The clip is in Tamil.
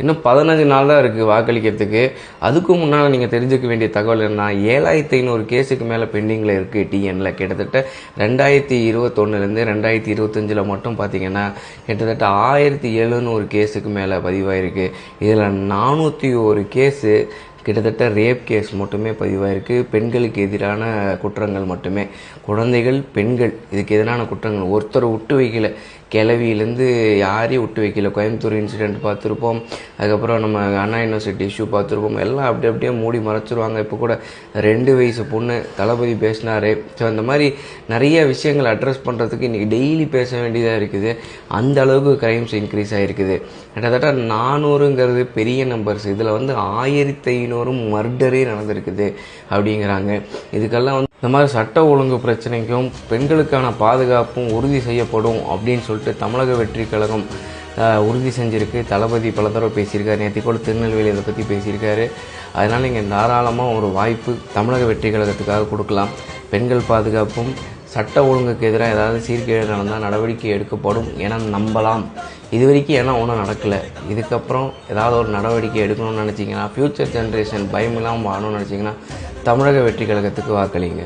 இன்னும் 15 நாள் தான் இருக்குது வாக்களிக்கிறதுக்கு. அதுக்கும் முன்னால் நீங்கள் தெரிஞ்சுக்க வேண்டிய தகவல் என்ன, 7500 கேஸுக்கு மேலே பெண்டிங்கில் இருக்குது டிஎனில். கிட்டத்தட்ட 2021லேருந்து 2025 மட்டும் பார்த்தீங்கன்னா கிட்டத்தட்ட 1700 கேஸுக்கு மேலே பதிவாயிருக்கு. இதில் 401 கேஸு கிட்டத்தட்ட ரேப் கேஸ் மட்டுமே பதிவாயிருக்கு. பெண்களுக்கு எதிரான குற்றங்கள் மட்டுமே, குழந்தைகள், பெண்கள் இதுக்கு எதிரான குற்றங்கள். ஒருத்தரை விட்டு வைக்கல, கிளவியிலேருந்து யாரையும் விட்டு வைக்கல. கோயம்புத்தூர் இன்சிடெண்ட் பார்த்துருப்போம், அதுக்கப்புறம் நம்ம அண்ணா யூனிவர்சிட்டி இஷ்யூ பார்த்துருப்போம். எல்லாம் அப்படியே மூடி மறைச்சிருவாங்க. இப்போ கூட 2 வயசு பொண்ணு தளபதி பேசினார். ஸோ அந்த மாதிரி நிறைய விஷயங்கள் அட்ரஸ் பண்ணுறதுக்கு இன்றைக்கி டெய்லி பேச வேண்டியதாக இருக்குது. அந்த அளவுக்கு க்ரைம்ஸ் இன்க்ரீஸ் ஆகிருக்குது. கிட்டத்தட்ட 400ங்கிறது பெரிய நம்பர்ஸ். இதில் வந்து 1500 மர்டரே நடந்திருக்குது அப்படிங்கிறாங்க. இதுக்கெல்லாம் இந்த மாதிரி சட்ட ஒழுங்கு பிரச்சனைக்கும் பெண்களுக்கான பாதுகாப்பும் உறுதி செய்யப்படும் அப்படின்னு சொல்லிட்டு தமிழக வெற்றி கழகம் உறுதி செஞ்சுருக்கு. தளபதி பல தடவை பேசியிருக்காரு. நேற்று கூட திருநெல்வேலி இதை பற்றி பேசியிருக்காரு. அதனால் இங்கே தாராளமாக ஒரு வாய்ப்பு தமிழக வெற்றி கழகத்துக்காக கொடுக்கலாம். பெண்கள் பாதுகாப்பும் சட்ட ஒழுங்குக்கு எதிராக ஏதாவது சீர்கேடு நடந்தால் நடவடிக்கை எடுக்கப்படும் என நம்பலாம். இது வரைக்கும் ஏன்னா ஒன்றும் நடக்கலை. இதுக்கப்புறம் ஏதாவது ஒரு நடவடிக்கை எடுக்கணும்னு நினச்சிங்கன்னா, ஃப்யூச்சர் ஜென்ரேஷன் பயம் இல்லாமல் வாழணும்னு நினச்சிங்கன்னா தமிழக வெற்றி கழகத்துக்கு வாக்களிங்க.